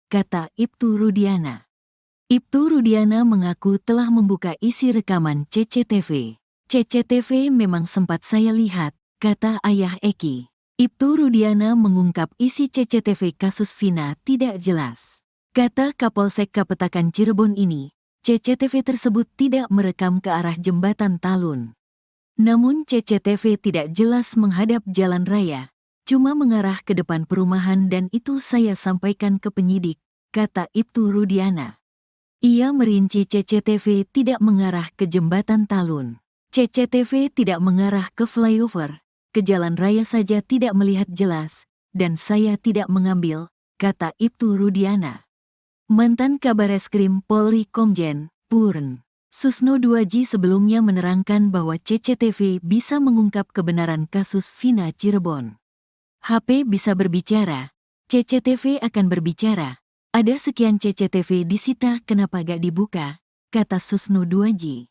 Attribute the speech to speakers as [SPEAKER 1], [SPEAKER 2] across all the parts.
[SPEAKER 1] kata Ibtu Rudiana. Ibtu Rudiana mengaku telah membuka isi rekaman CCTV. CCTV memang sempat saya lihat, kata ayah Eki. Ibtu Rudiana mengungkap isi CCTV kasus Vina tidak jelas. Kata Kapolsek Kapetakan Cirebon ini, CCTV tersebut tidak merekam ke arah jembatan Talun. Namun CCTV tidak jelas menghadap jalan raya, cuma mengarah ke depan perumahan dan itu saya sampaikan ke penyidik, kata Ibtu Rudiana. Ia merinci CCTV tidak mengarah ke jembatan Talun. CCTV tidak mengarah ke flyover, ke jalan raya saja tidak melihat jelas, dan saya tidak mengambil, kata Ibtu Rudiana. Mantan Kabareskrim Polri Komjen Purn Susno Duaji sebelumnya menerangkan bahwa CCTV bisa mengungkap kebenaran kasus Vina Cirebon. HP bisa berbicara, CCTV akan berbicara. Ada sekian CCTV disita kenapa gak dibuka, kata Susno Duaji.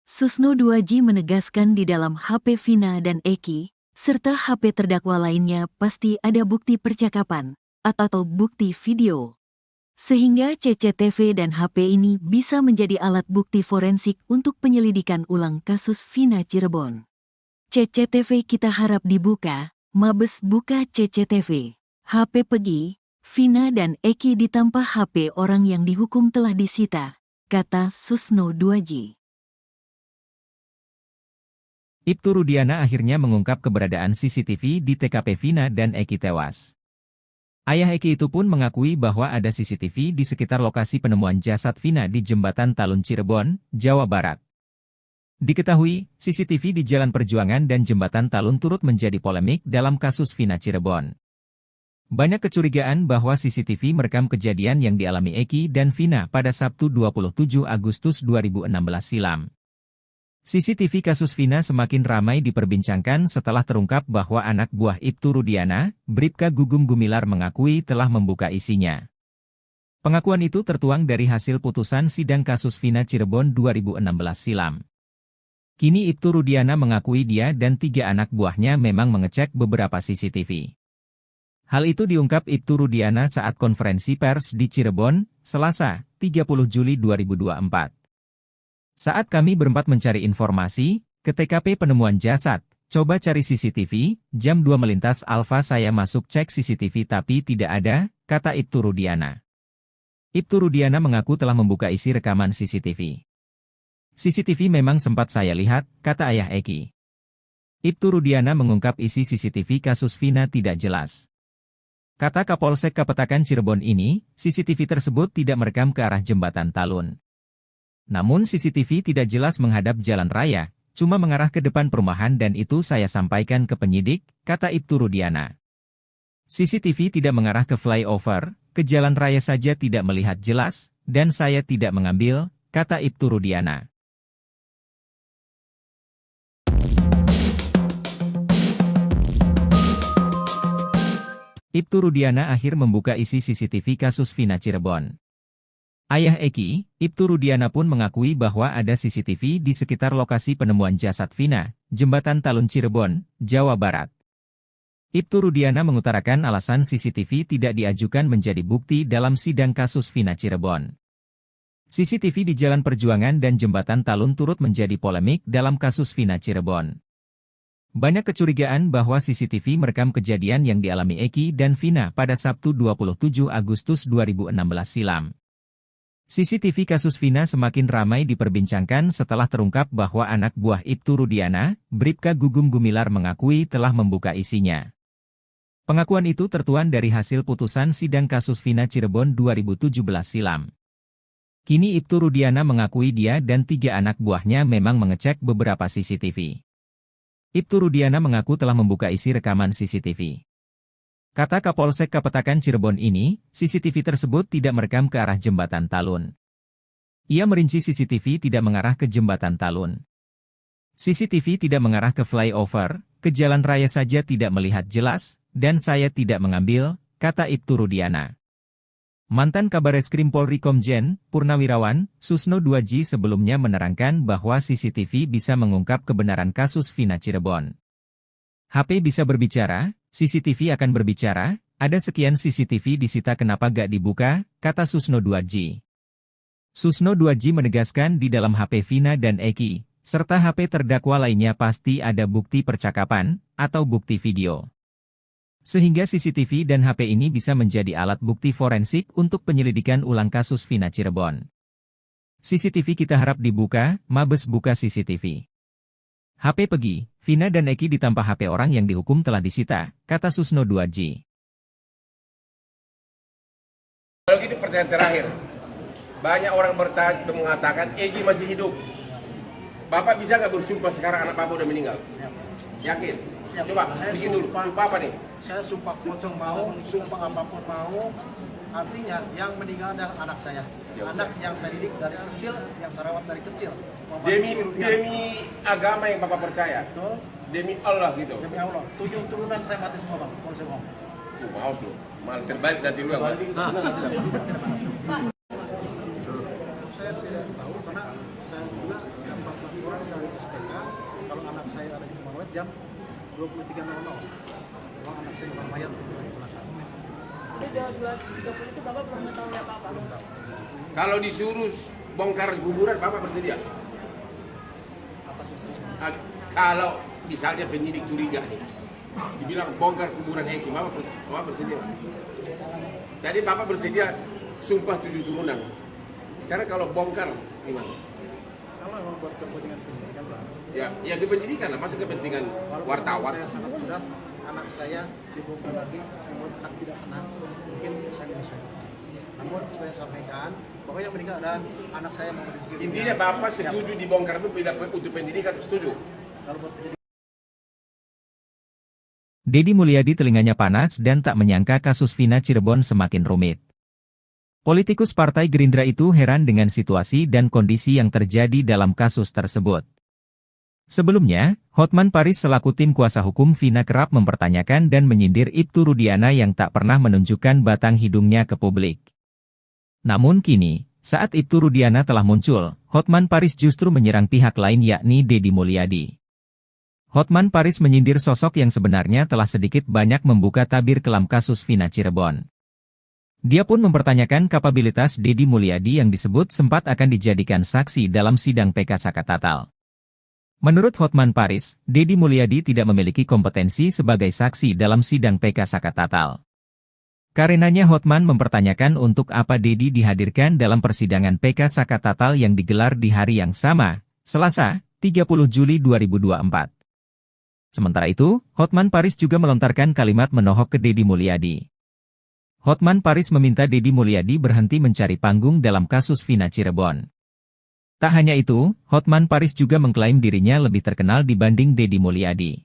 [SPEAKER 1] Susno Duaji menegaskan di dalam HP Vina dan Eki, serta HP terdakwa lainnya pasti ada bukti percakapan, atau bukti video. Sehingga CCTV dan HP ini bisa menjadi alat bukti forensik untuk penyelidikan ulang kasus Vina Cirebon. CCTV kita harap dibuka, Mabes buka CCTV. HP Pegi, Vina dan Eki ditambah HP orang yang dihukum telah disita, kata Susno Duaji.
[SPEAKER 2] Ibtu Rudiana akhirnya mengungkap keberadaan CCTV di TKP Vina dan Eki tewas. Ayah Eki itu pun mengakui bahwa ada CCTV di sekitar lokasi penemuan jasad Vina di Jembatan Talun Cirebon, Jawa Barat. Diketahui, CCTV di Jalan Perjuangan dan Jembatan Talun turut menjadi polemik dalam kasus Vina Cirebon. Banyak kecurigaan bahwa CCTV merekam kejadian yang dialami Eki dan Vina pada Sabtu 27 Agustus 2016 silam. CCTV kasus Vina semakin ramai diperbincangkan setelah terungkap bahwa anak buah Ibtu Rudiana, Bribka Gugum Gumilar mengakui telah membuka isinya. Pengakuan itu tertuang dari hasil putusan sidang kasus Vina Cirebon 2016 silam. Kini Ibtu Rudiana mengakui dia dan 3 anak buahnya memang mengecek beberapa CCTV. Hal itu diungkap Ibtu Rudiana saat konferensi pers di Cirebon, Selasa, 30 Juli 2024. Saat kami berempat mencari informasi, ke TKP penemuan jasad, coba cari CCTV, jam 2 melintas Alfa saya masuk cek CCTV tapi tidak ada, kata Ibtu Rudiana. Ibtu Rudiana mengaku telah membuka isi rekaman CCTV. CCTV memang sempat saya lihat, kata ayah Eki. Ibtu Rudiana mengungkap isi CCTV kasus Vina tidak jelas. Kata Kapolsek Kapetakan Cirebon ini, CCTV tersebut tidak merekam ke arah jembatan Talun. Namun CCTV tidak jelas menghadap jalan raya, cuma mengarah ke depan perumahan dan itu saya sampaikan ke penyidik, kata Ibtu Rudiana. CCTV tidak mengarah ke flyover, ke jalan raya saja tidak melihat jelas, dan saya tidak mengambil, kata Ibtu Rudiana. Ibtu Rudiana akhir membuka isi CCTV kasus Vina Cirebon. Ayah Eki, Ibtu Rudiana pun mengakui bahwa ada CCTV di sekitar lokasi penemuan jasad Vina, Jembatan Talun Cirebon, Jawa Barat. Ibtu Rudiana mengutarakan alasan CCTV tidak diajukan menjadi bukti dalam sidang kasus Vina Cirebon. CCTV di Jalan Perjuangan dan Jembatan Talun turut menjadi polemik dalam kasus Vina Cirebon. Banyak kecurigaan bahwa CCTV merekam kejadian yang dialami Eki dan Vina pada Sabtu 27 Agustus 2016 silam. CCTV kasus Vina semakin ramai diperbincangkan setelah terungkap bahwa anak buah Ibtu Rudiana, Bribka Gugum Gumilar mengakui telah membuka isinya. Pengakuan itu tertuang dari hasil putusan sidang kasus Vina Cirebon 2017 silam. Kini Ibtu Rudiana mengakui dia dan 3 anak buahnya memang mengecek beberapa CCTV. Ibtu Rudiana mengaku telah membuka isi rekaman CCTV. Kata Kapolsek Kapetakan Cirebon ini, CCTV tersebut tidak merekam ke arah jembatan Talun. Ia merinci CCTV tidak mengarah ke jembatan Talun. CCTV tidak mengarah ke flyover, ke jalan raya saja tidak melihat jelas, dan saya tidak mengambil, kata Ibtu Rudiana. Mantan Kabareskrim Polri Komjen Purnawirawan Susno Duaji sebelumnya menerangkan bahwa CCTV bisa mengungkap kebenaran kasus Vina Cirebon. HP bisa berbicara, CCTV akan berbicara, ada sekian CCTV disita kenapa gak dibuka, kata Susno Duadji. Susno Duadji menegaskan di dalam HP Vina dan Eki, serta HP terdakwa lainnya pasti ada bukti percakapan, atau bukti video. Sehingga CCTV dan HP ini bisa menjadi alat bukti forensik untuk penyelidikan ulang kasus Vina Cirebon. CCTV kita harap dibuka, Mabes buka CCTV. HP Pegi, Vina dan Eki ditambah HP orang yang dihukum telah disita, kata Susno Duadji.
[SPEAKER 3] Kalau gitu pertanyaan terakhir. Banyak orang mengatakan Egi masih hidup. Bapak bisa nggak bersumpah sekarang anak Bapak udah meninggal? Yakin?
[SPEAKER 4] Siap.
[SPEAKER 3] Coba,
[SPEAKER 4] Saya
[SPEAKER 3] bikin dulu. Sumpah apa nih?
[SPEAKER 4] Saya sumpah pocong mau, sumpah apapun mau. Artinya yang meninggal adalah anak saya.
[SPEAKER 3] Ya,
[SPEAKER 4] anak yang saya didik dari kecil, yang saya rawat dari kecil.
[SPEAKER 3] Demi agama yang Bapak percaya.
[SPEAKER 4] Betul.
[SPEAKER 3] Demi Allah gitu.
[SPEAKER 4] Demi Allah. 7 turunan saya mati semua, Bang. Kalau saya ngomong.
[SPEAKER 3] Maaf lu. Malah terbalik nanti lu yang mati.
[SPEAKER 4] Saya tidak tahu karena saya juga dapat laporan dari SPK kalau anak saya ada di Kumarawet jam 23.00. Kalau anak saya bukan mayat kecelakaan.
[SPEAKER 5] Jadi 2.30 itu Bapak belum mengetahui apa-apa?
[SPEAKER 3] Kalau disuruh bongkar kuburan, Bapak bersedia?
[SPEAKER 4] Atas usaha.
[SPEAKER 3] Kalau misalnya penyidik curiga nih, dibilang bongkar kuburan Eki, Bapak bersedia? Tadi Bapak bersedia sumpah 7 turunan. Sekarang kalau bongkar, gimana?
[SPEAKER 4] Kalau memang buat kepentingan pendidikan, Bang.
[SPEAKER 3] Ya kepentingan lah, masa kepentingan wartawan.
[SPEAKER 4] Saya sangat mudah, anak saya dibongkar lagi, namun anak tidak tenang, mungkin saya menyesal. Namun saya sampaikan, bahwa yang meninggal adalah anak saya mau disebut.
[SPEAKER 3] Intinya Bapak setuju dibongkar itu untuk pendidikan, setuju?
[SPEAKER 4] Kalau buat pendidikan,
[SPEAKER 2] Deddy Mulyadi telinganya panas dan tak menyangka kasus Vina Cirebon semakin rumit. Politikus Partai Gerindra itu heran dengan situasi dan kondisi yang terjadi dalam kasus tersebut. Sebelumnya, Hotman Paris selaku tim kuasa hukum Vina kerap mempertanyakan dan menyindir Ibtu Rudiana yang tak pernah menunjukkan batang hidungnya ke publik. Namun kini, saat Ibtu Rudiana telah muncul, Hotman Paris justru menyerang pihak lain yakni Deddy Mulyadi. Hotman Paris menyindir sosok yang sebenarnya telah sedikit banyak membuka tabir kelam kasus Vina Cirebon. Dia pun mempertanyakan kapabilitas Deddy Mulyadi yang disebut sempat akan dijadikan saksi dalam sidang PK Sakatatal. Menurut Hotman Paris, Deddy Mulyadi tidak memiliki kompetensi sebagai saksi dalam sidang PK Sakatatal. Karenanya Hotman mempertanyakan untuk apa Deddy dihadirkan dalam persidangan PK Sakatatal yang digelar di hari yang sama, Selasa, 30 Juli 2024. Sementara itu, Hotman Paris juga melontarkan kalimat menohok ke Deddy Mulyadi. Hotman Paris meminta Deddy Mulyadi berhenti mencari panggung dalam kasus Vina Cirebon. Tak hanya itu, Hotman Paris juga mengklaim dirinya lebih terkenal dibanding Deddy Mulyadi.